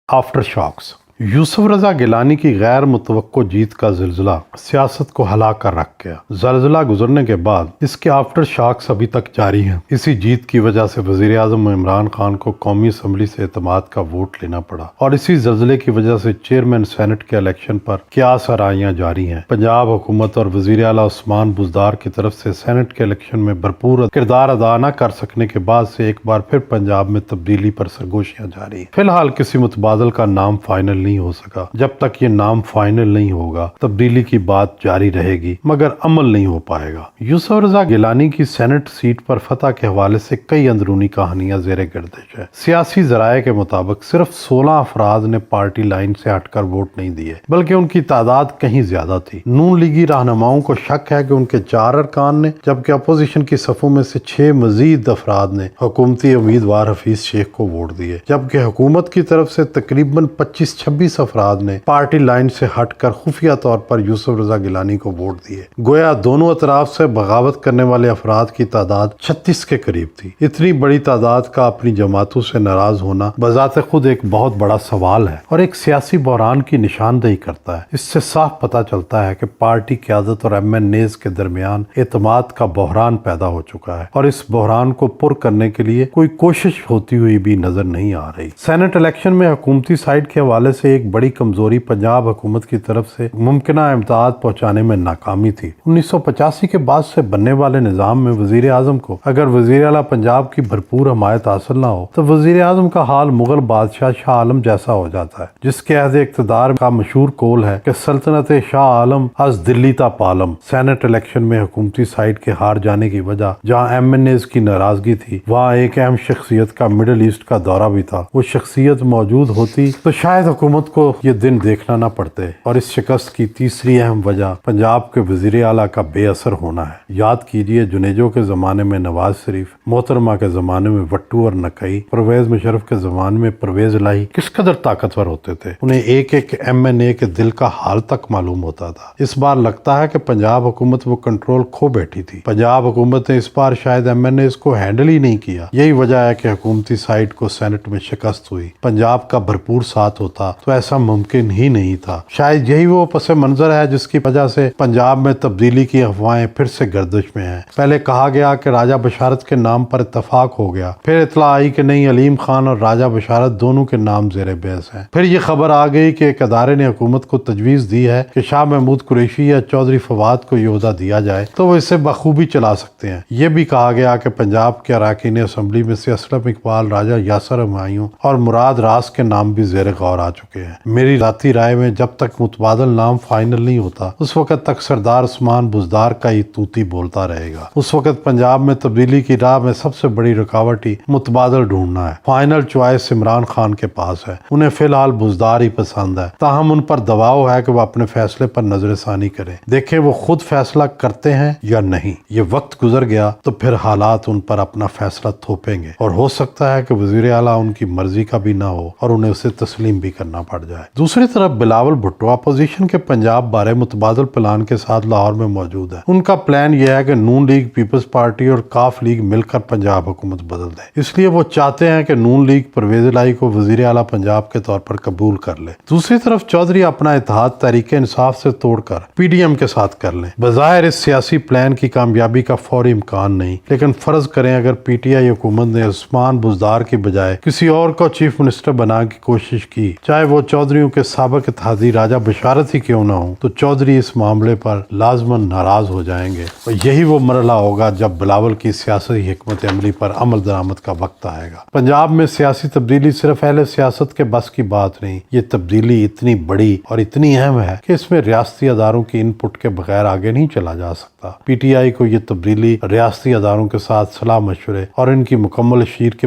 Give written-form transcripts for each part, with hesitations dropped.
After shocks یوسف رضا گیلانی کی غیر متوقع جیت کا زلزلہ سیاست کو ہلا کر رکھ گیا۔ زلزلہ گزرنے کے بعد اس کے آفٹر شاکس ابھی تک جاری ہیں۔ اسی جیت کی وجہ سے وزیر اعظم عمران خان کو قومی اسمبلی سے اعتماد کا ووٹ لینا پڑا، اور اسی زلزلے کی وجہ سے چیئرمین سینٹ کے الیکشن پر کیا سرائیاں جاری ہیں۔ پنجاب حکومت اور وزیر اعلیٰ عثمان بزدار کی طرف سے سینٹ کے الیکشن میں بھرپور کردار ادا نہ کر سکنے کے بعد سے ایک بار پھر پنجاب میں تبدیلی پر سرگوشیاں جاری ہیں۔ فی الحال کسی متبادل کا نام فائنل نہیں ہو سکا۔ جب تک یہ نام فائنل نہیں ہوگا تبدیلی کی بات جاری رہے گی، مگر عمل نہیں ہو پائے گا۔ یوسف رضا گیلانی کی سینٹ سیٹ پر فتح کے حوالے سے کئی اندرونی کہانیاں زیر گردش ہے۔ سیاسی ذرائع کے مطابق صرف 16 افراد نے پارٹی لائن سے ہٹ کر ووٹ نہیں دیے، بلکہ ان کی تعداد کہیں زیادہ تھی۔ نون لیگی رہنماؤں کو شک ہے کہ ان کے 4 ارکان نے، جبکہ اپوزیشن کی صفوں میں سے 6 مزید افراد نے حکومتی امیدوار حفیظ شیخ کو ووٹ دیے، جبکہ حکومت کی طرف سے تقریباً 25-26 افراد نے پارٹی لائن سے ہٹ کر خفیہ طور پر یوسف رضا گیلانی کو ووٹ دیے۔ گویا دونوں اطراف سے بغاوت کرنے والے افراد کی تعداد 36 کے قریب تھی۔ اتنی بڑی تعداد کا اپنی جماعتوں سے ناراض ہونا بذات خود ایک بہت بڑا سوال ہے اور ایک سیاسی بحران کی نشاندہی کرتا ہے۔ اس سے صاف پتہ چلتا ہے کہ پارٹی قیادت اور ایم این ایز کے درمیان اعتماد کا بحران پیدا ہو چکا ہے، اور اس بحران کو پر کرنے کے لیے کوئی کوشش ہوتی ہوئی بھی نظر نہیں آ رہی۔ سینٹ الیکشن میں حکومتی سائیڈ کے حوالے سے ایک بڑی کمزوری پنجاب حکومت کی طرف سے ممکنہ امداد پہنچانے میں ناکامی تھی۔ 1985 کے بعد سے بننے والے نظام میں وزیر اعظم کو اگر وزیر اعلیٰ پنجاب کی بھرپور حمایت حاصل نہ ہو تو وزیر اعظم کا حال مغل بادشاہ شاہ عالم جیسا ہو جاتا ہے، جس کے عہد اقتدار کا مشہور قول ہے کہ سلطنت شاہ عالم از دلی تا پالم۔ سینٹ الیکشن میں حکومتی سائیڈ کے ہار جانے کی وجہ جہاں ایم این ایز کی ناراضگی تھی، وہاں ایک اہم شخصیت کا مڈل ایسٹ کا دورہ بھی تھا۔ وہ شخصیت موجود ہوتی تو شاید حکومت کو یہ دن دیکھنا نہ پڑتے، اور اس شکست کی تیسری اہم وجہ پنجاب کے وزیر اعلیٰ کا بے اثر ہونا ہے۔ یاد کیجئے جنیجو کے زمانے میں نواز شریف، محترمہ کے زمانے میں وٹو اور نقئی، پرویز مشرف کے زمانے میں پرویز الہی کس قدر طاقتور ہوتے تھے۔ انہیں ایک ایک ایم این اے کے دل کا حال تک معلوم ہوتا تھا۔ اس بار لگتا ہے کہ پنجاب حکومت وہ کنٹرول کھو بیٹھی تھی۔ پنجاب حکومت نے اس بار شاید ایم این ایز کو ہینڈل ہی نہیں کیا۔ یہی وجہ ہے کہ حکومتی سائیڈ کو سینٹ میں شکست ہوئی۔ پنجاب کا بھرپور ساتھ ہوتا تو ایسا ممکن ہی نہیں تھا۔ شاید یہی وہ پس منظر ہے جس کی وجہ سے پنجاب میں تبدیلی کی افواہیں پھر سے گردش میں ہیں۔ پہلے کہا گیا کہ راجہ بشارت کے نام پر اتفاق ہو گیا، پھر اطلاع آئی کہ نہیں، علیم خان اور راجہ بشارت دونوں کے نام زیر بحث ہیں۔ پھر یہ خبر آ گئی کہ ایک ادارے نے حکومت کو تجویز دی ہے کہ شاہ محمود قریشی یا چودھری فواد کو یہ عہدہ دیا جائے تو وہ اسے بخوبی چلا سکتے ہیں۔ یہ بھی کہا گیا کہ پنجاب کے اراکین اسمبلی میں سے اسلم اقبال، راجہ یاسر ہمایوں اور مراد راس کے نام بھی زیر غور آ چکے ہیں۔ میری ذاتی رائے میں جب تک متبادل نام فائنل نہیں ہوتا اس وقت تک سردار عثمان بزدار کا ہی توتی بولتا رہے گا۔ اس وقت پنجاب میں تبدیلی کی راہ میں سب سے بڑی رکاوٹ ہی متبادل ڈھونڈنا ہے۔ فائنل چوائس عمران خان کے پاس ہے، انہیں فی الحال بزدار ہی پسند ہے، تاہم ان پر دباؤ ہے کہ وہ اپنے فیصلے پر نظر ثانی کریں۔ دیکھیں وہ خود فیصلہ کرتے ہیں یا نہیں۔ یہ وقت گزر گیا تو پھر حالات ان پر اپنا فیصلہ تھوپیں گے، اور ہو سکتا ہے کہ وزیر اعلیٰ ان کی مرضی کا بھی نہ ہو اور انہیں اسے تسلیم بھی کرنا پڑ جائے۔ دوسری طرف بلاول بھٹو اپوزیشن کے پنجاب بارے متبادل پلان کے ساتھ لاہور میں موجود ہے۔ ان کا پلان یہ ہے کہ نون لیگ، پیپلز پارٹی اور کاف لیگ مل کر پنجاب حکومت بدل دے۔ اس لیے وہ چاہتے ہیں کہ نون لیگ پرویز الہی کو وزیر اعلیٰ پنجاب کے طور پر قبول کر لے۔ دوسری طرف چودھری اپنا اتحاد تحریک انصاف سے توڑ کر پی ڈی ایم کے ساتھ کر لیں۔ بظاہر اس سیاسی پلان کی کامیابی کا فوری امکان نہیں، لیکن فرض کریں اگر پی ٹی آئی حکومت نے عثمان بزدار کی بجائے کسی اور کو چیف منسٹر بنانے کی کوشش کی، چاہے وہ چودھریوں کے سابق اتحادی راجہ بشارت ہی کیوں نہ ہوں، تو چودھری اس معاملے پر لازماً ناراض ہو جائیں گے، اور یہی وہ مرحلہ ہوگا جب بلاول کی سیاسی حکمت عملی پر عمل درآمد کا وقت آئے گا۔ پنجاب میں سیاسی تبدیلی صرف اہل سیاست کے بس کی بات نہیں، یہ تبدیلی اتنی بڑی اور اتنی اہم ہے کہ اس میں ریاستی اداروں کی ان پٹ کے بغیر آگے نہیں چلا جا سکتا۔ پی ٹی آئی کو یہ تبدیلی ریاستی اداروں کے ساتھ صلاح مشورے اور ان کی مکمل تشہیر کے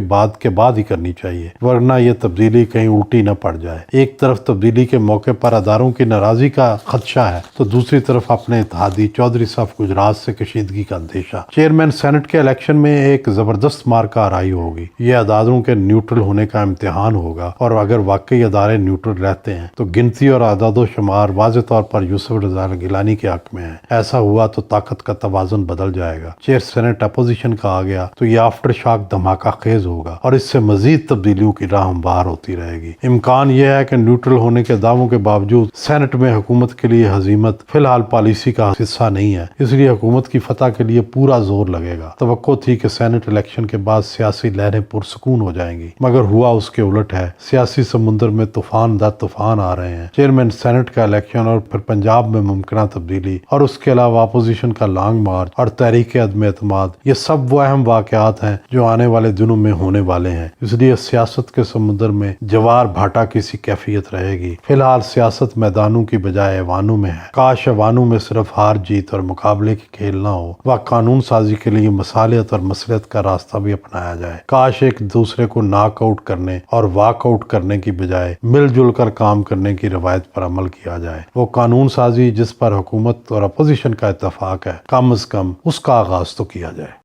بعد ہی کرنی چاہیے، ورنہ یہ تبدیلی کہیں الٹی نہ پڑ جائے۔ ایک طرف تبدیلی کے موقع پر اداروں کی ناراضی کا خدشہ ہے تو دوسری طرف اپنے اتحادی چودھری صف گجرات سے کشیدگی کا اندیشہ۔ چیئرمین سینٹ کے الیکشن میں ایک زبردست مارکہ آرائی ہوگی۔ یہ اداروں کے نیوٹرل ہونے کا امتحان ہوگا، اور اگر واقعی ادارے نیوٹرل رہتے ہیں تو گنتی اور اعداد و شمار واضح طور پر یوسف رضا گیلانی کے حق میں ہے۔ ایسا ہوا تو طاقت کا توازن بدل جائے گا۔ چیئر سینٹ اپوزیشن کا آ گیا تو یہ آفٹر شاک دھماکہ خیز ہوگا اور اس سے مزید تبدیلیوں کی راہ ہموار ہوتی رہے گی۔ امکان یہ ہے کہ نیوٹرل ہونے کے دعووں کے باوجود سینٹ میں حکومت کے لیے ہزیمت فی الحال پالیسی کا حصہ نہیں ہے، اس لیے حکومت کی فتح کے لیے پورا زور لگے گا۔ توقع تھی کہ سینٹ الیکشن کے بعد سیاسی لہریں پرسکون ہو جائیں گی، مگر ہوا اس کے الٹ ہے۔ سیاسی سمندر میں طوفان در طوفان آ رہے ہیں۔ چیئرمین سینٹ کا الیکشن اور پھر پنجاب میں ممکنہ تبدیلی اور اس کے علاوہ اپوزیشن کا لانگ مارچ اور تحریک عدم اعتماد، یہ سب وہ اہم واقعات ہیں جو آنے والے دنوں میں ہونے والے ہیں۔ اس لیے سیاست کے سمندر میں جوار بھاٹا کی سی کیفیت رہے گی۔ فی الحال سیاست میدانوں کی بجائے ایوانوں میں ہے۔ کاش ایوانوں میں صرف ہار جیت اور مقابلے کی کھیل نہ ہو، وہ قانون سازی کے لیے مصالحت اور مصلحت کا راستہ بھی اپنایا جائے۔ کاش ایک دوسرے کو ناک آؤٹ کرنے اور واک آؤٹ کرنے کی بجائے مل جل کر کام کرنے کی روایت پر عمل کیا جائے۔ وہ قانون سازی جس پر حکومت اور اپوزیشن کا اتفاق ہے، کم از کم اس کا آغاز تو کیا جائے۔